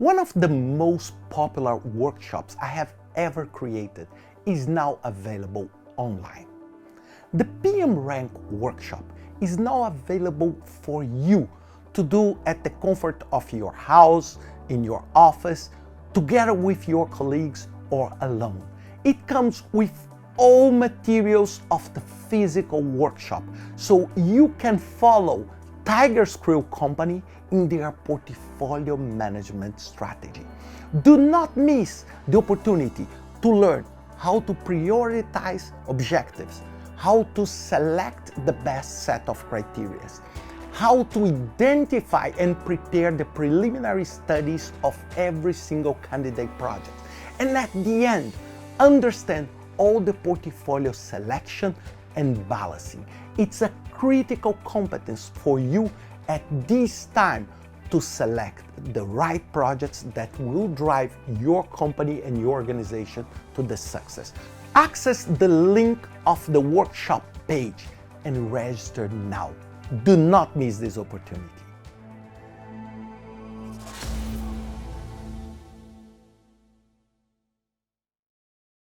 One of the most popular workshops I have ever created is now available online. The PM Rank workshop is now available for you to do at the comfort of your house, in your office, together with your colleagues or alone. It comes with all materials of the physical workshop, so you can follow Tiger's Krill Company in their portfolio management strategy. Do not miss the opportunity to learn how to prioritize objectives, how to select the best set of criteria, how to identify and prepare the preliminary studies of every single candidate project, and at the end, understand all the portfolio selection and balancing. It's a critical competence for you at this time to select the right projects that will drive your company and your organization to the success. Access the link of the workshop page and register now. Do not miss this opportunity.